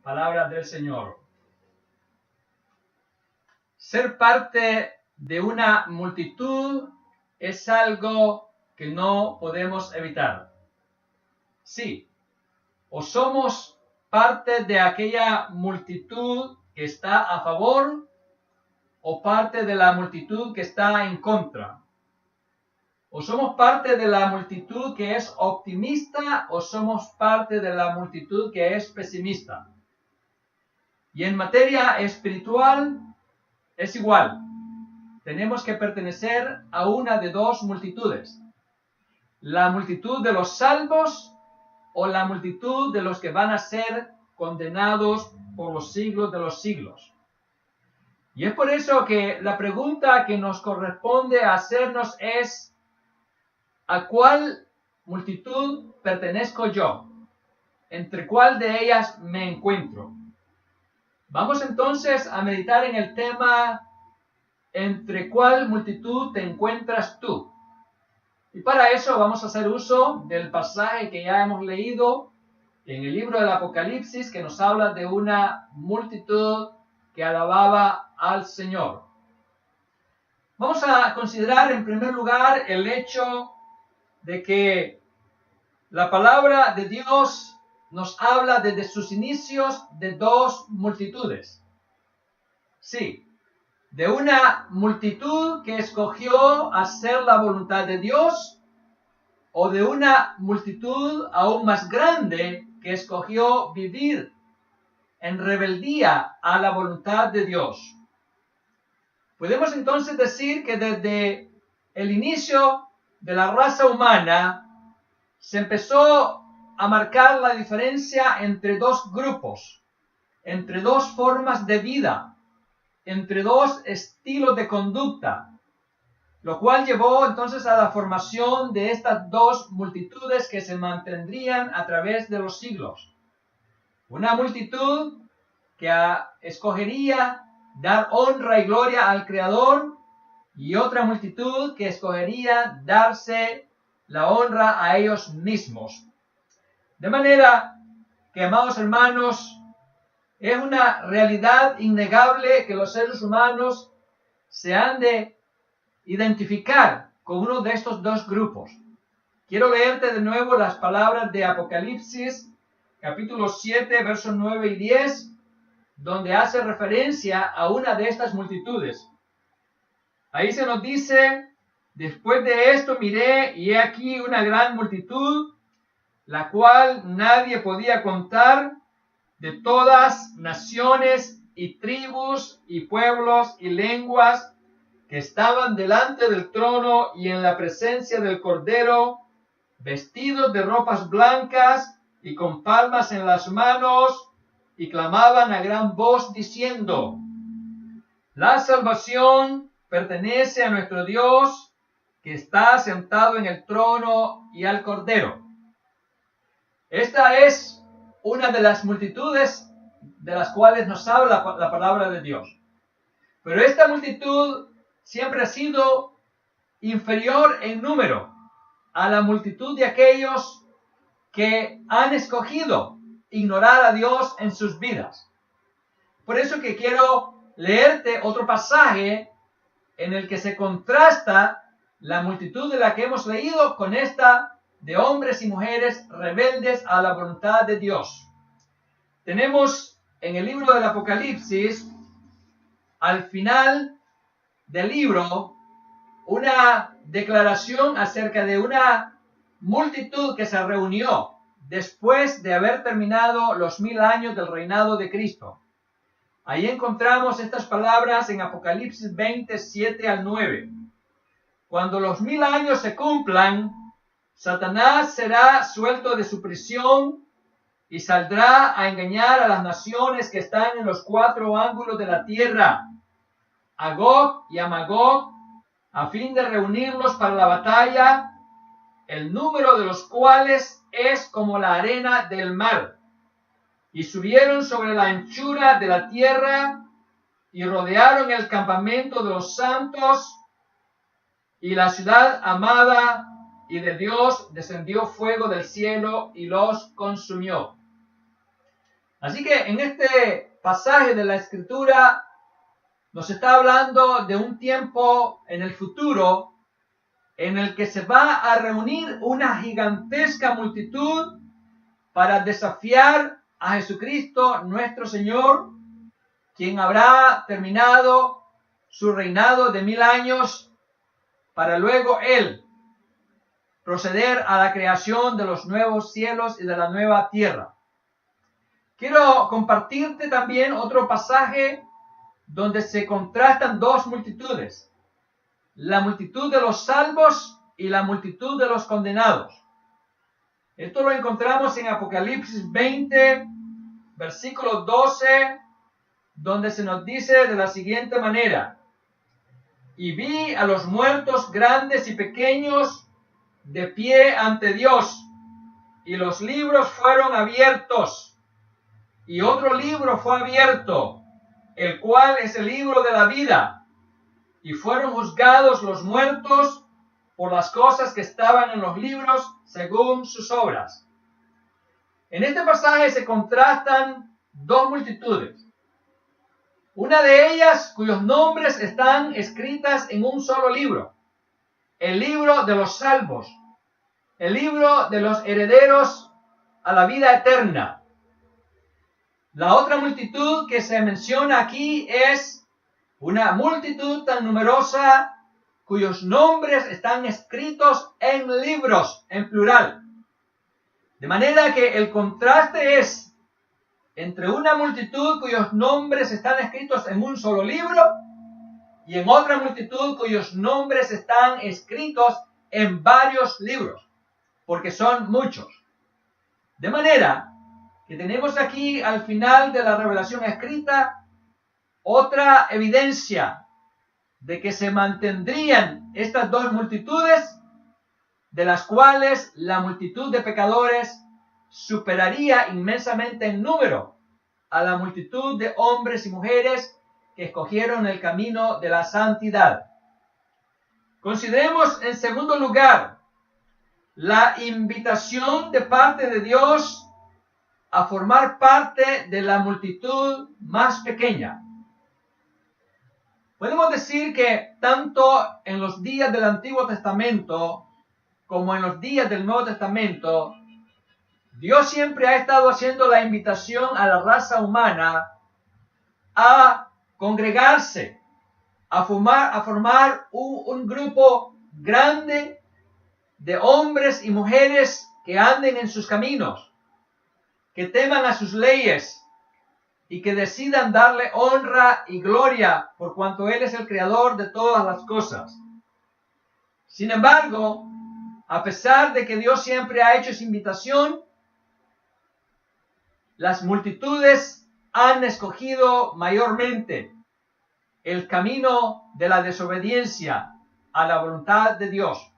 Palabra del Señor. Ser parte de una multitud es algo que no podemos evitar. Sí, o somos parte de aquella multitud que está a favor o parte de la multitud que está en contra. O somos parte de la multitud que es optimista o somos parte de la multitud que es pesimista. Y en materia espiritual es igual. Tenemos que pertenecer a una de dos multitudes. La multitud de los salvos o la multitud de los que van a ser condenados por los siglos de los siglos. Y es por eso que la pregunta que nos corresponde hacernos es: ¿a cuál multitud pertenezco yo? ¿Entre cuál de ellas me encuentro? Vamos entonces a meditar en el tema: ¿entre cuál multitud te encuentras tú? Y para eso vamos a hacer uso del pasaje que ya hemos leído en el libro del Apocalipsis, que nos habla de una multitud que alababa al Señor. Vamos a considerar en primer lugar el hecho de que la palabra de Dios nos habla desde sus inicios de dos multitudes. Sí, de una multitud que escogió hacer la voluntad de Dios, o de una multitud aún más grande que escogió vivir en rebeldía a la voluntad de Dios. Podemos entonces decir que desde el inicio de la raza humana se empezó a marcar la diferencia entre dos grupos, entre dos formas de vida, entre dos estilos de conducta, lo cual llevó entonces a la formación de estas dos multitudes que se mantendrían a través de los siglos. Una multitud que escogería dar honra y gloria al Creador, y otra multitud que escogería darse la honra a ellos mismos. De manera que, amados hermanos, es una realidad innegable que los seres humanos se han de identificar con uno de estos dos grupos. Quiero leerte de nuevo las palabras de Apocalipsis, capítulo 7, versos 9 y 10, donde hace referencia a una de estas multitudes. Ahí se nos dice: después de esto miré, y he aquí una gran multitud, la cual nadie podía contar, de todas naciones y tribus y pueblos y lenguas, que estaban delante del trono y en la presencia del Cordero, vestidos de ropas blancas y con palmas en las manos, y clamaban a gran voz diciendo: la salvación pertenece a nuestro Dios, que está sentado en el trono, y al Cordero. Esta es una de las multitudes de las cuales nos habla la palabra de Dios. Pero esta multitud siempre ha sido inferior en número a la multitud de aquellos que han escogido ignorar a Dios en sus vidas. Por eso que quiero leerte otro pasaje en el que se contrasta la multitud de la que hemos leído con esta de hombres y mujeres rebeldes a la voluntad de Dios. Tenemos en el libro del Apocalipsis, al final del libro, una declaración acerca de una multitud que se reunió después de haber terminado los 1000 años del reinado de Cristo. Ahí encontramos estas palabras en Apocalipsis 27 al 9. Cuando los 1000 años se cumplan, Satanás será suelto de su prisión y saldrá a engañar a las naciones que están en los 4 ángulos de la tierra, a Gog y a Magog, a fin de reunirlos para la batalla, el número de los cuales es como la arena del mar. Y subieron sobre la anchura de la tierra y rodearon el campamento de los santos y la ciudad amada, y de Dios descendió fuego del cielo y los consumió. Así que en este pasaje de la Escritura nos está hablando de un tiempo en el futuro en el que se va a reunir una gigantesca multitud para desafiar a Jesucristo nuestro Señor, quien habrá terminado su reinado de 1000 años para luego Él proceder a la creación de los nuevos cielos y de la nueva tierra. Quiero compartirte también otro pasaje donde se contrastan dos multitudes, la multitud de los salvos y la multitud de los condenados. Esto lo encontramos en Apocalipsis 20, versículo 12, donde se nos dice de la siguiente manera: y vi a los muertos grandes y pequeños de pie ante Dios, y los libros fueron abiertos, y otro libro fue abierto, el cual es el libro de la vida, y fueron juzgados los muertos por las cosas que estaban en los libros según sus obras. En este pasaje se contrastan dos multitudes. Una de ellas cuyos nombres están escritas en un solo libro, el libro de los salvos, el libro de los herederos a la vida eterna. La otra multitud que se menciona aquí es una multitud tan numerosa cuyos nombres están escritos en libros, en plural. De manera que el contraste es entre una multitud cuyos nombres están escritos en un solo libro y en otra multitud cuyos nombres están escritos en varios libros, porque son muchos. De manera que tenemos aquí al final de la revelación escrita otra evidencia de que se mantendrían estas dos multitudes, de las cuales la multitud de pecadores superaría inmensamente en número a la multitud de hombres y mujeres que escogieron el camino de la santidad. Consideremos en segundo lugar la invitación de parte de Dios a formar parte de la multitud más pequeña. Podemos decir que tanto en los días del Antiguo Testamento como en los días del Nuevo Testamento, Dios siempre ha estado haciendo la invitación a la raza humana a congregarse, a formar un grupo grande de hombres y mujeres que anden en sus caminos, que teman a sus leyes y que decidan darle honra y gloria por cuanto Él es el creador de todas las cosas. Sin embargo, a pesar de que Dios siempre ha hecho esa invitación, las multitudes han escogido mayormente el camino de la desobediencia a la voluntad de Dios.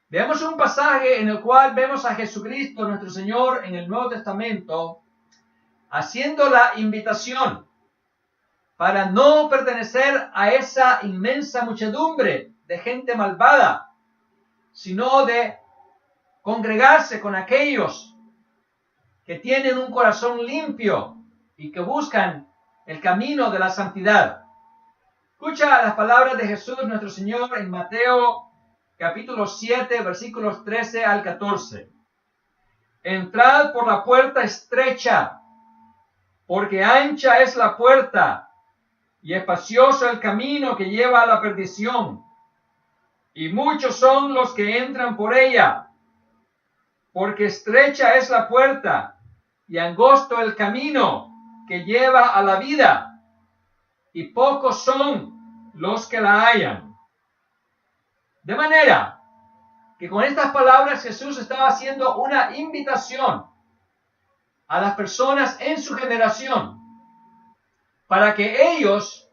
Veamos un pasaje en el cual vemos a Jesucristo, nuestro Señor, en el Nuevo Testamento, haciendo la invitación para no pertenecer a esa inmensa muchedumbre de gente malvada, sino de congregarse con aquellos que tienen un corazón limpio y que buscan el camino de la santidad. Escucha las palabras de Jesús nuestro Señor en Mateo capítulo 7, versículos 13 al 14. Entrad por la puerta estrecha, porque ancha es la puerta y espacioso el camino que lleva a la perdición, y muchos son los que entran por ella, porque estrecha es la puerta y angosto el camino que lleva a la vida, y pocos son los que la hallan. De manera que con estas palabras Jesús estaba haciendo una invitación a las personas en su generación para que ellos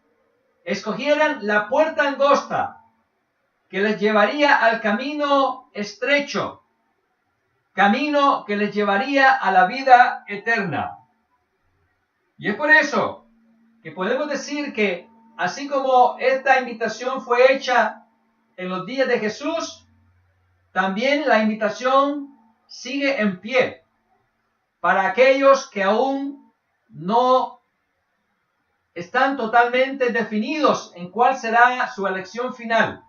escogieran la puerta angosta que les llevaría al camino estrecho, camino que les llevaría a la vida eterna. Y es por eso que podemos decir que así como esta invitación fue hecha en los días de Jesús, también la invitación sigue en pie para aquellos que aún no están totalmente definidos en cuál será su elección final.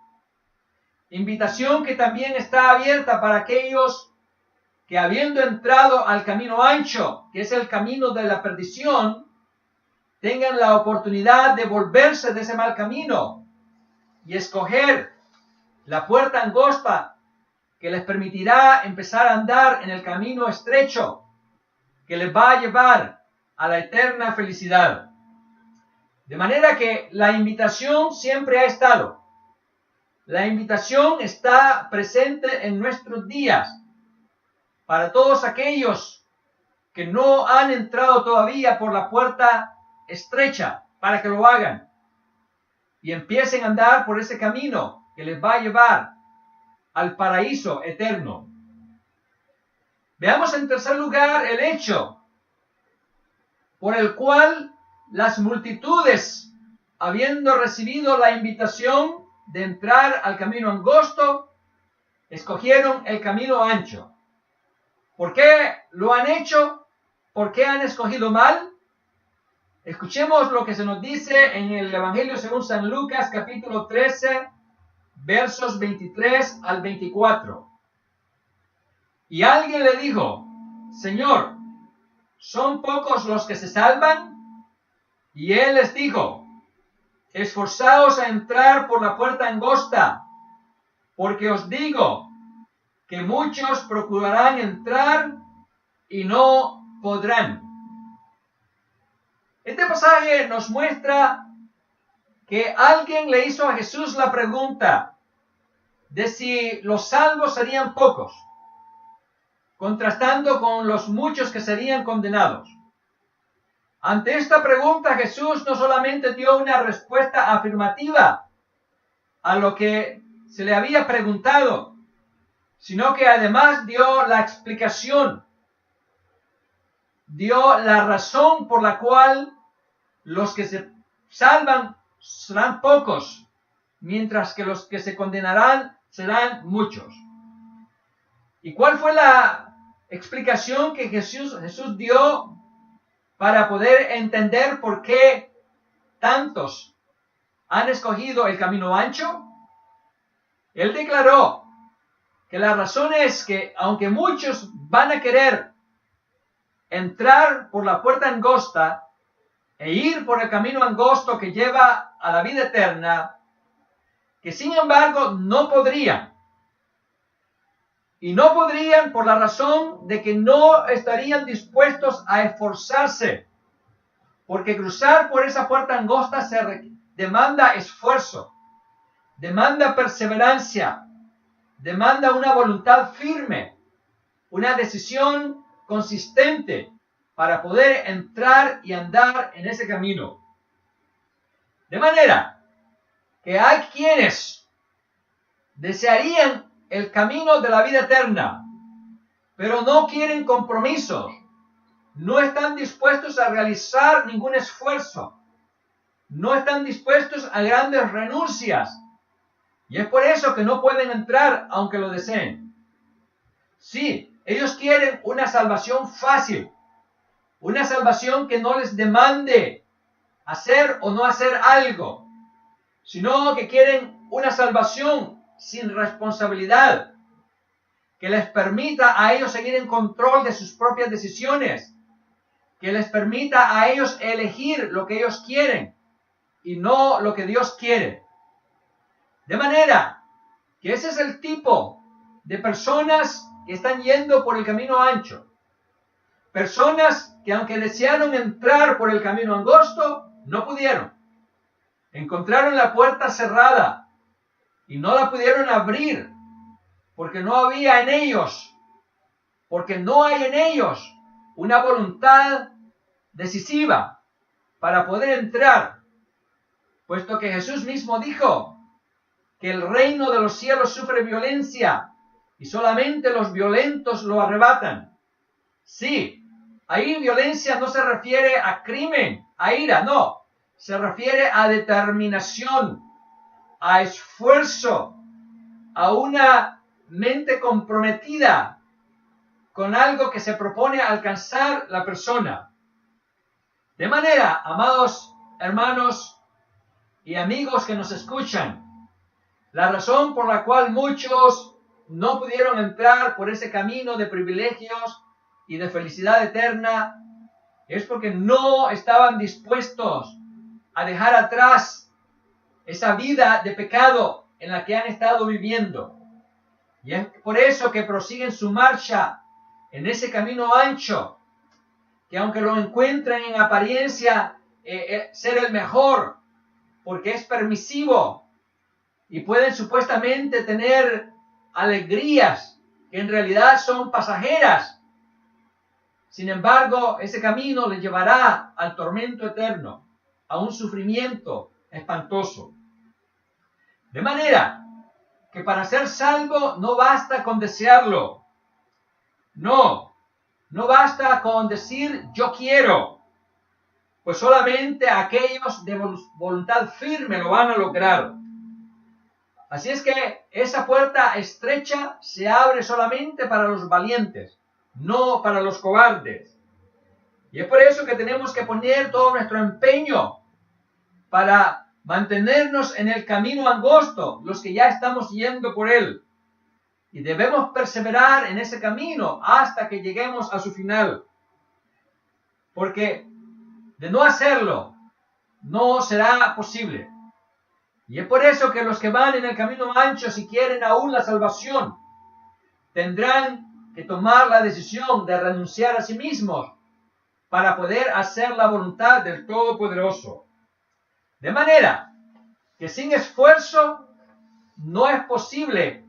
Invitación que también está abierta para aquellos que, habiendo entrado al camino ancho, que es el camino de la perdición, tengan la oportunidad de volverse de ese mal camino y escoger la puerta angosta que les permitirá empezar a andar en el camino estrecho que les va a llevar a la eterna felicidad. De manera que la invitación siempre ha estado. La invitación está presente en nuestros días para todos aquellos que no han entrado todavía por la puerta estrecha, para que lo hagan y empiecen a andar por ese camino que les va a llevar al paraíso eterno. Veamos en tercer lugar el hecho por el cual las multitudes, habiendo recibido la invitación de entrar al camino angosto, escogieron el camino ancho. ¿Por qué lo han hecho? ¿Por qué han escogido mal? Escuchemos lo que se nos dice en el Evangelio según San Lucas, capítulo 13, versos 23 al 24. Y alguien le dijo: Señor, ¿son pocos los que se salvan? Y él les dijo: esforzaos a entrar por la puerta angosta, porque os digo que muchos procurarán entrar y no podrán. Este pasaje nos muestra que alguien le hizo a Jesús la pregunta de si los salvos serían pocos, contrastando con los muchos que serían condenados. Ante esta pregunta, Jesús no solamente dio una respuesta afirmativa a lo que se le había preguntado, sino que además dio la explicación, dio la razón por la cual los que se salvan serán pocos, mientras que los que se condenarán serán muchos. ¿Y cuál fue la explicación que Jesús dio para poder entender por qué tantos han escogido el camino ancho? Él declaró que la razón es que aunque muchos van a querer entrar por la puerta angosta e ir por el camino angosto que lleva a la vida eterna, que sin embargo no podrían. Y no podrían por la razón de que no estarían dispuestos a esforzarse, porque cruzar por esa puerta angosta demanda esfuerzo, demanda perseverancia, demanda una voluntad firme, una decisión consistente para poder entrar y andar en ese camino. De manera que hay quienes desearían el camino de la vida eterna, pero no quieren compromisos, no están dispuestos a realizar ningún esfuerzo, no están dispuestos a grandes renuncias, y es por eso que no pueden entrar aunque lo deseen. Sí, ellos quieren una salvación fácil, una salvación que no les demande hacer o no hacer algo, sino que quieren una salvación sin responsabilidad, que les permita a ellos seguir en control de sus propias decisiones, que les permita a ellos elegir lo que ellos quieren y no lo que Dios quiere. De manera que ese es el tipo de personas que están yendo por el camino ancho. Personas que aunque desearon entrar por el camino angosto, no pudieron. Encontraron la puerta cerrada y no la pudieron abrir porque no había en ellos, porque no hay en ellos una voluntad decisiva para poder entrar, puesto que Jesús mismo dijo que el reino de los cielos sufre violencia y solamente los violentos lo arrebatan. Sí, ahí violencia no se refiere a crimen, a ira, no, se refiere a determinación, a esfuerzo, a una mente comprometida con algo que se propone alcanzar la persona. De manera, amados hermanos y amigos que nos escuchan, la razón por la cual muchos no pudieron entrar por ese camino de privilegios y de felicidad eterna es porque no estaban dispuestos a dejar atrás esa vida de pecado en la que han estado viviendo. Y es por eso que prosiguen su marcha en ese camino ancho, que aunque lo encuentran en apariencia ser el mejor, porque es permisivo, y pueden supuestamente tener alegrías que en realidad son pasajeras. Sin embargo, ese camino les llevará al tormento eterno, a un sufrimiento espantoso. De manera que para ser salvo no basta con desearlo. No basta con decir yo quiero, pues solamente aquellos de voluntad firme lo van a lograr. Así es que esa puerta estrecha se abre solamente para los valientes, no para los cobardes. Y es por eso que tenemos que poner todo nuestro empeño para mantenernos en el camino angosto, los que ya estamos yendo por él. Y debemos perseverar en ese camino hasta que lleguemos a su final. Porque de no hacerlo, no será posible. Y es por eso que los que van en el camino ancho, si quieren aún la salvación, tendrán que tomar la decisión de renunciar a sí mismos para poder hacer la voluntad del Todopoderoso. De manera que sin esfuerzo no es posible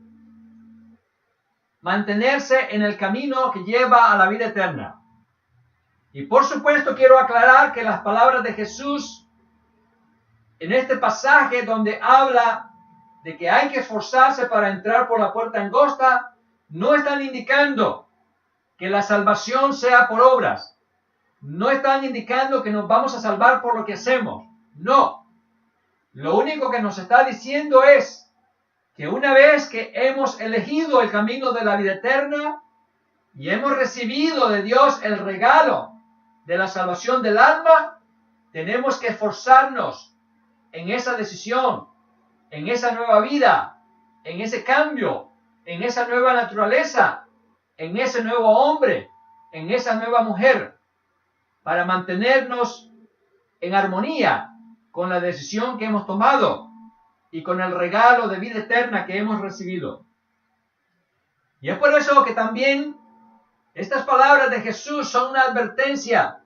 mantenerse en el camino que lleva a la vida eterna. Y por supuesto quiero aclarar que las palabras de Jesús en este pasaje donde habla de que hay que esforzarse para entrar por la puerta angosta, no están indicando que la salvación sea por obras. No están indicando que nos vamos a salvar por lo que hacemos. No. Lo único que nos está diciendo es que una vez que hemos elegido el camino de la vida eterna y hemos recibido de Dios el regalo de la salvación del alma, tenemos que esforzarnos en esa decisión, en esa nueva vida, en ese cambio, en esa nueva naturaleza, en ese nuevo hombre, en esa nueva mujer, para mantenernos en armonía con la decisión que hemos tomado y con el regalo de vida eterna que hemos recibido. Y es por eso que también estas palabras de Jesús son una advertencia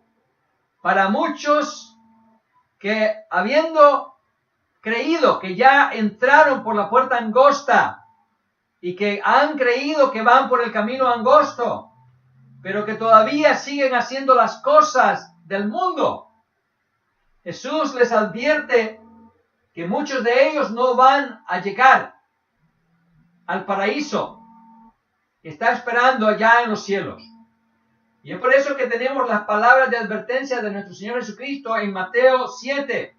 para muchos que, habiendo creído que ya entraron por la puerta angosta y que han creído que van por el camino angosto, pero que todavía siguen haciendo las cosas del mundo, Jesús les advierte que muchos de ellos no van a llegar al paraíso que está esperando allá en los cielos. Y es por eso que tenemos las palabras de advertencia de nuestro Señor Jesucristo en Mateo 7,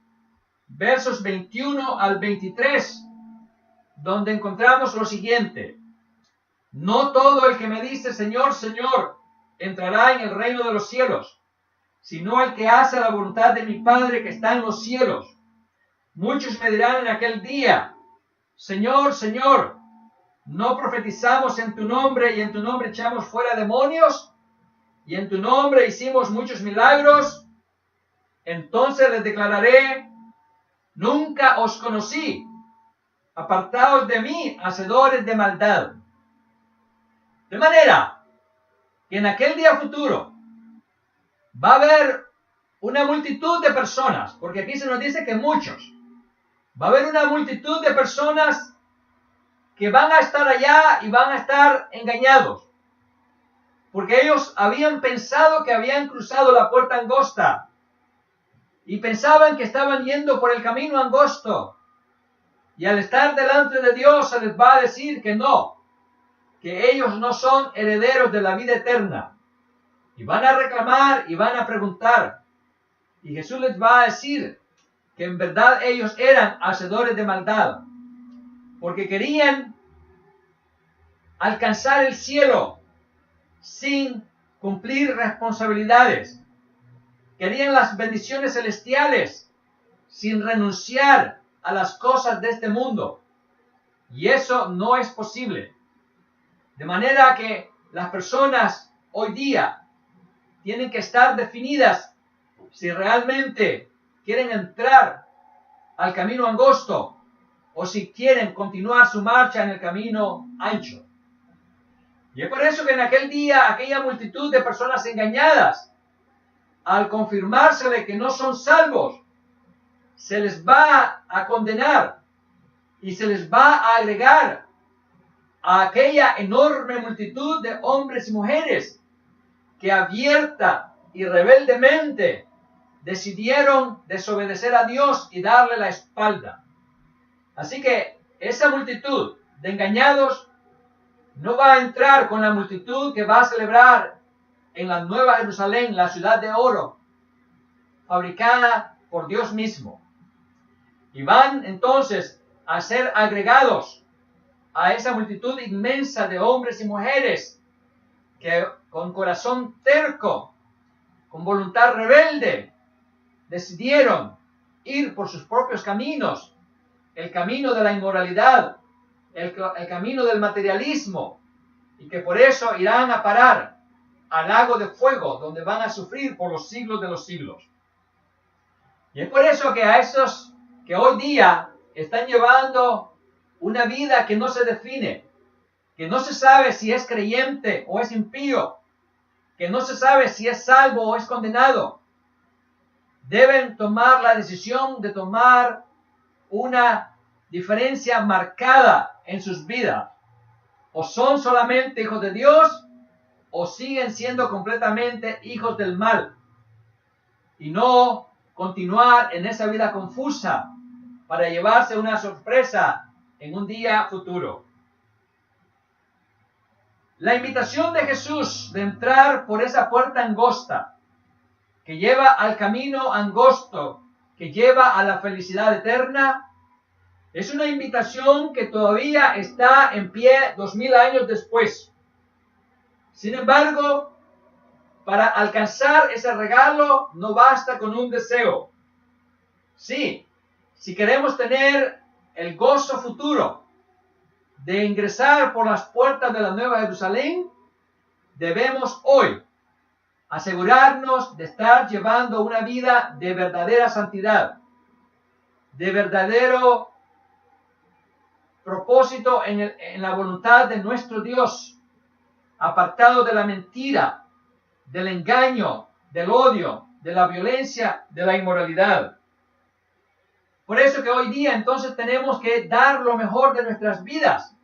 versos 21 al 23, donde encontramos lo siguiente: no todo el que me dice Señor, Señor, entrará en el reino de los cielos, sino el que hace la voluntad de mi Padre que está en los cielos. Muchos me dirán en aquel día: Señor, Señor, ¿no profetizamos en tu nombre y en tu nombre echamos fuera demonios? ¿Y en tu nombre hicimos muchos milagros? Entonces les declararé: nunca os conocí. Apartaos de mí, hacedores de maldad. De manera que en aquel día futuro va a haber una multitud de personas, porque aquí se nos dice que muchos. Va a haber una multitud de personas que van a estar allá y van a estar engañados, porque ellos habían pensado que habían cruzado la puerta angosta y pensaban que estaban yendo por el camino angosto, y al estar delante de Dios se les va a decir que no, que ellos no son herederos de la vida eterna, y van a reclamar y van a preguntar, y Jesús les va a decir que en verdad ellos eran hacedores de maldad, porque querían alcanzar el cielo sin cumplir responsabilidades. querían las bendiciones celestiales sin renunciar a las cosas de este mundo. Y eso no es posible. De manera que las personas hoy día tienen que estar definidas si realmente quieren entrar al camino angosto o si quieren continuar su marcha en el camino ancho. Y es por eso que en aquel día aquella multitud de personas engañadas, al confirmársele que no son salvos, se les va a condenar y se les va a agregar a aquella enorme multitud de hombres y mujeres que abierta y rebeldemente decidieron desobedecer a Dios y darle la espalda. Así que esa multitud de engañados no va a entrar con la multitud que va a celebrar en la Nueva Jerusalén, la ciudad de oro, fabricada por Dios mismo. Y van entonces a ser agregados a esa multitud inmensa de hombres y mujeres que con corazón terco, con voluntad rebelde, decidieron ir por sus propios caminos, el camino de la inmoralidad, el camino del materialismo, y que por eso irán a parar al lago de fuego, donde van a sufrir por los siglos de los siglos. Y es por eso que a esos que hoy día están llevando una vida que no se define, que no se sabe si es creyente o es impío, que no se sabe si es salvo o es condenado, deben tomar la decisión de tomar una diferencia marcada en sus vidas. O son solamente hijos de Dios o siguen siendo completamente hijos del mal. Y no continuar en esa vida confusa para llevarse una sorpresa en un día futuro. La invitación de Jesús de entrar por esa puerta angosta que lleva al camino angosto, que lleva a la felicidad eterna, es una invitación que todavía está en pie 2000 años después. Sin embargo, para alcanzar ese regalo no basta con un deseo. Sí, si queremos tener el gozo futuro de ingresar por las puertas de la Nueva Jerusalén, debemos hoy asegurarnos de estar llevando una vida de verdadera santidad, de verdadero propósito en la voluntad de nuestro Dios, apartado de la mentira, del engaño, del odio, de la violencia, de la inmoralidad. Por eso que hoy día entonces tenemos que dar lo mejor de nuestras vidas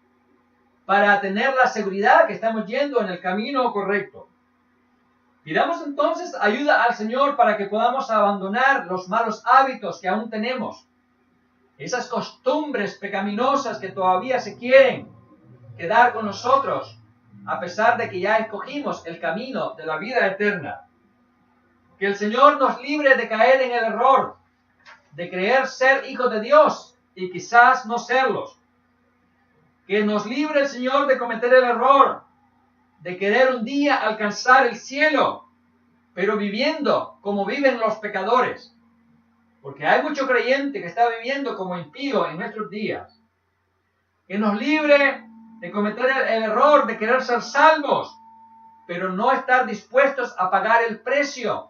para tener la seguridad que estamos yendo en el camino correcto. Pidamos entonces ayuda al Señor para que podamos abandonar los malos hábitos que aún tenemos, esas costumbres pecaminosas que todavía se quieren quedar con nosotros, a pesar de que ya escogimos el camino de la vida eterna. Que el Señor nos libre de caer en el error de creer ser hijos de Dios y quizás no serlos. Que nos libre el Señor de cometer el error de querer un día alcanzar el cielo, pero viviendo como viven los pecadores. Porque hay mucho creyente que está viviendo como impío en nuestros días. Que nos libre de cometer el error de querer ser salvos, pero no estar dispuestos a pagar el precio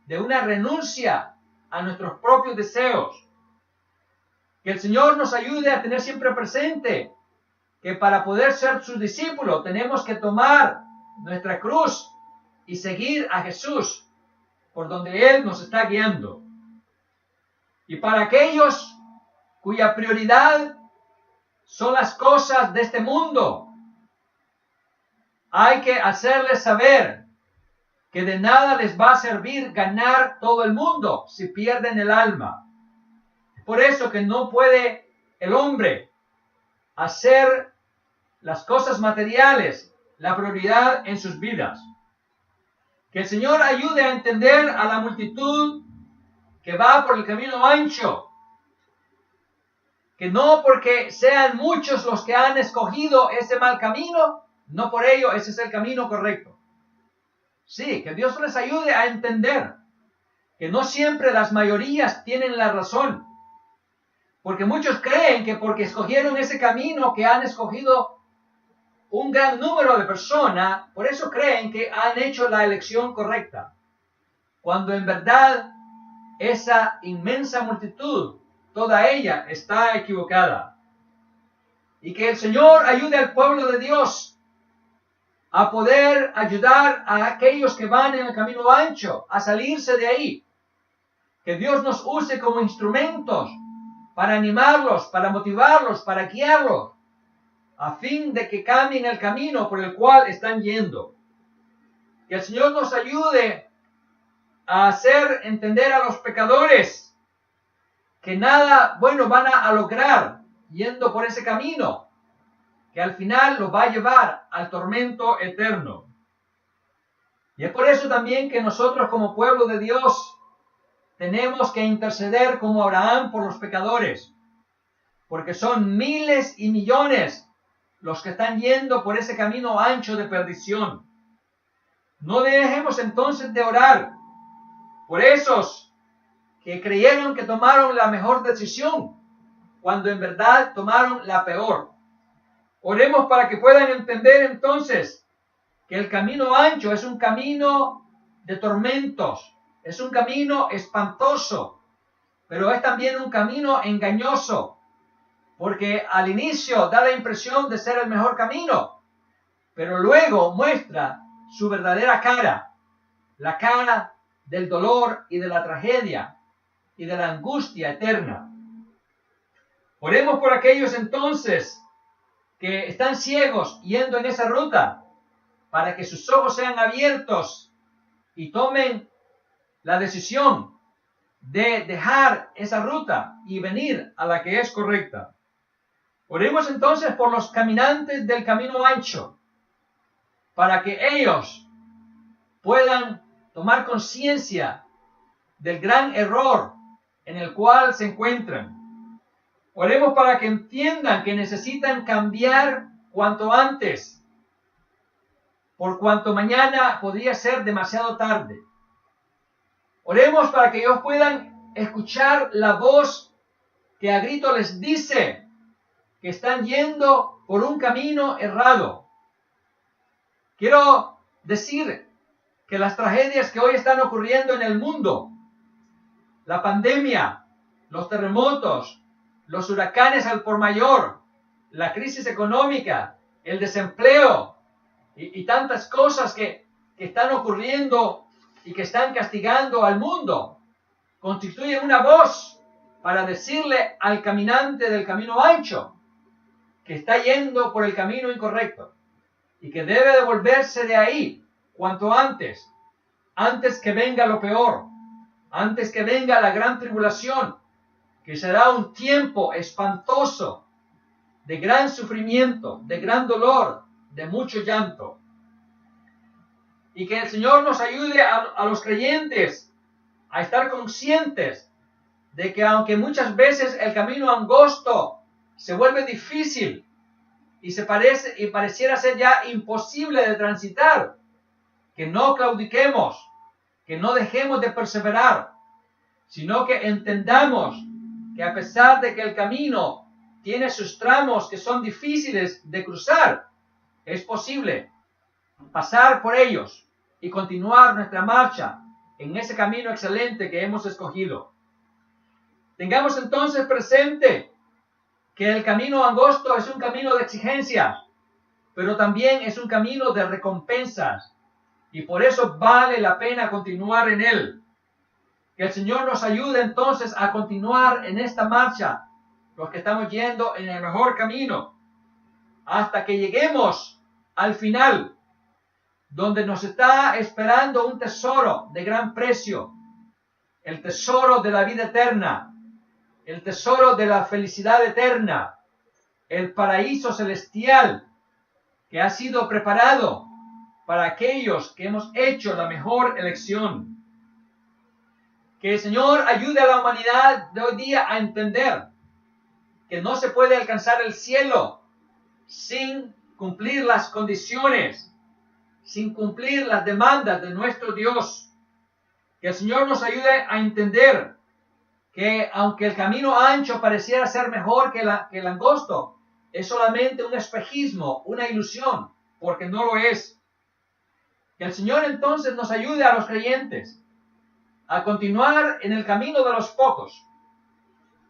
de una renuncia a nuestros propios deseos. Que el Señor nos ayude a tener siempre presente que para poder ser sus discípulos tenemos que tomar nuestra cruz y seguir a Jesús por donde Él nos está guiando. Y para aquellos cuya prioridad son las cosas de este mundo, hay que hacerles saber que de nada les va a servir ganar todo el mundo si pierden el alma. Por eso que no puede el hombre hacer las cosas materiales la prioridad en sus vidas. Que el Señor ayude a entender a la multitud que va por el camino ancho, que no porque sean muchos los que han escogido ese mal camino, no por ello ese es el camino correcto. Sí, que Dios les ayude a entender que no siempre las mayorías tienen la razón. Porque muchos creen que porque escogieron ese camino que han escogido un gran número de personas, por eso creen que han hecho la elección correcta. Cuando en verdad esa inmensa multitud, toda ella está equivocada. Y que el Señor ayude al pueblo de Dios a poder ayudar a aquellos que van en el camino ancho a salirse de ahí. Que Dios nos use como instrumentos para animarlos, para motivarlos, para guiarlos, a fin de que cambien el camino por el cual están yendo. Que el Señor nos ayude a hacer entender a los pecadores que nada bueno van a lograr yendo por ese camino, que al final los va a llevar al tormento eterno. Y es por eso también que nosotros como pueblo de Dios tenemos que interceder como Abraham por los pecadores, porque son miles y millones los que están yendo por ese camino ancho de perdición. No dejemos entonces de orar por esos que creyeron que tomaron la mejor decisión, cuando en verdad tomaron la peor. Oremos para que puedan entender entonces que el camino ancho es un camino de tormentos, es un camino espantoso, pero es también un camino engañoso, porque al inicio da la impresión de ser el mejor camino, pero luego muestra su verdadera cara, la cara del dolor y de la tragedia y de la angustia eterna. Oremos por aquellos entonces que están ciegos yendo en esa ruta, para que sus ojos sean abiertos y tomen la decisión de dejar esa ruta y venir a la que es correcta. Oremos entonces por los caminantes del camino ancho, para que ellos puedan tomar conciencia del gran error en el cual se encuentran. Oremos para que entiendan que necesitan cambiar cuanto antes, por cuanto mañana podría ser demasiado tarde. Oremos para que ellos puedan escuchar la voz que a grito les dice que están yendo por un camino errado. Quiero decir que las tragedias que hoy están ocurriendo en el mundo, la pandemia, los terremotos, los huracanes al por mayor, la crisis económica, el desempleo y tantas cosas que están ocurriendo y que están castigando al mundo, constituyen una voz para decirle al caminante del camino ancho que está yendo por el camino incorrecto y que debe devolverse de ahí cuanto antes que venga lo peor, antes que venga la gran tribulación, que será un tiempo espantoso, de gran sufrimiento, de gran dolor, de mucho llanto. Y que el Señor nos ayude a los creyentes a estar conscientes de que aunque muchas veces el camino angosto se vuelve difícil y pareciera ser ya imposible de transitar, que no claudiquemos, que no dejemos de perseverar, sino que entendamos que a pesar de que el camino tiene sus tramos que son difíciles de cruzar, es posible pasar por ellos y continuar nuestra marcha en ese camino excelente que hemos escogido. Tengamos entonces presente que el camino angosto es un camino de exigencias, pero también es un camino de recompensas, y por eso vale la pena continuar en él. Que el Señor nos ayude entonces a continuar en esta marcha, los que estamos yendo en el mejor camino, hasta que lleguemos al final, donde nos está esperando un tesoro de gran precio, el tesoro de la vida eterna, el tesoro de la felicidad eterna, el paraíso celestial que ha sido preparado para aquellos que hemos hecho la mejor elección. Que el Señor ayude a la humanidad de hoy día a entender que no se puede alcanzar el cielo sin cumplir las condiciones, sin cumplir las demandas de nuestro Dios. Que el Señor nos ayude a entender que aunque el camino ancho pareciera ser mejor que el angosto, es solamente un espejismo, una ilusión, porque no lo es. Que el Señor entonces nos ayude a los creyentes a continuar en el camino de los pocos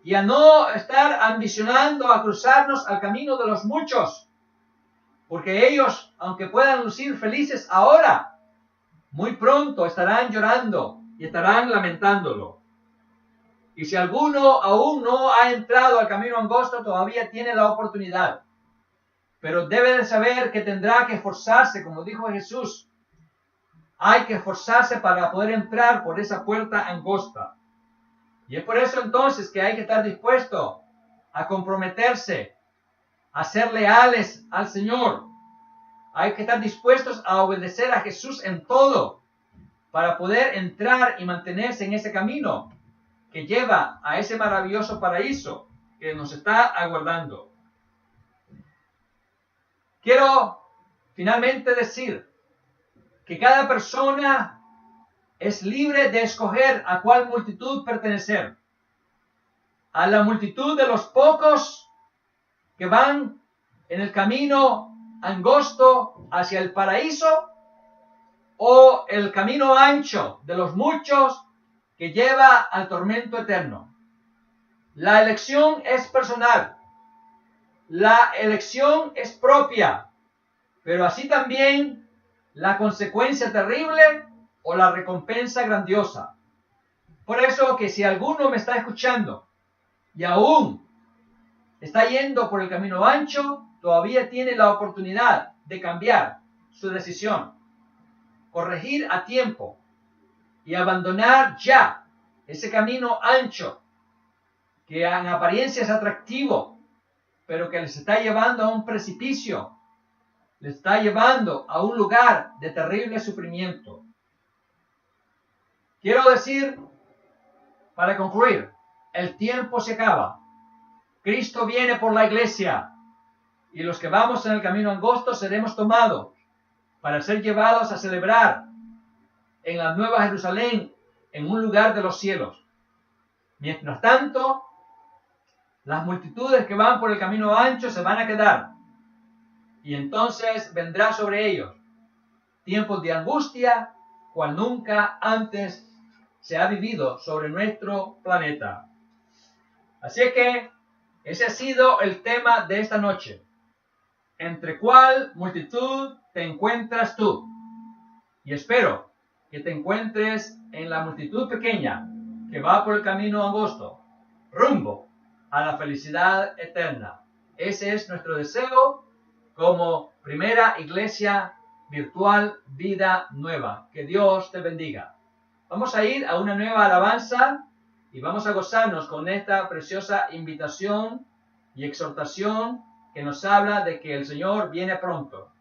y a no estar ambicionando a cruzarnos al camino de los muchos, porque ellos, aunque puedan lucir felices ahora, muy pronto estarán llorando y estarán lamentándolo. Y si alguno aún no ha entrado al camino angosto, todavía tiene la oportunidad. Pero debe de saber que tendrá que esforzarse, como dijo Jesús. Hay que esforzarse para poder entrar por esa puerta angosta. Y es por eso entonces que hay que estar dispuesto a comprometerse, a ser leales al Señor. Hay que estar dispuestos a obedecer a Jesús en todo para poder entrar y mantenerse en ese camino que lleva a ese maravilloso paraíso que nos está aguardando. Quiero finalmente decir que cada persona es libre de escoger a cuál multitud pertenecer. A la multitud de los pocos que van en el camino angosto hacia el paraíso, o el camino ancho de los muchos que lleva al tormento eterno. La elección es personal. La elección es propia, pero así también la consecuencia terrible o la recompensa grandiosa. Por eso que si alguno me está escuchando y aún está yendo por el camino ancho, todavía tiene la oportunidad de cambiar su decisión, corregir a tiempo y abandonar ya ese camino ancho que en apariencia es atractivo, pero que les está llevando a un precipicio, les está llevando a un lugar de terrible sufrimiento. Quiero decir, para concluir, el tiempo se acaba. Cristo viene por la iglesia y los que vamos en el camino angosto seremos tomados para ser llevados a celebrar en la Nueva Jerusalén, en un lugar de los cielos. Mientras tanto, las multitudes que van por el camino ancho se van a quedar. Y entonces vendrá sobre ellos tiempos de angustia, cual nunca antes se ha vivido sobre nuestro planeta. Así que ese ha sido el tema de esta noche. ¿Entre cuál multitud te encuentras tú? Y espero que te encuentres en la multitud pequeña que va por el camino angosto, rumbo a la felicidad eterna. Ese es nuestro deseo como primera iglesia virtual Vida Nueva. Que Dios te bendiga. Vamos a ir a una nueva alabanza y vamos a gozarnos con esta preciosa invitación y exhortación que nos habla de que el Señor viene pronto.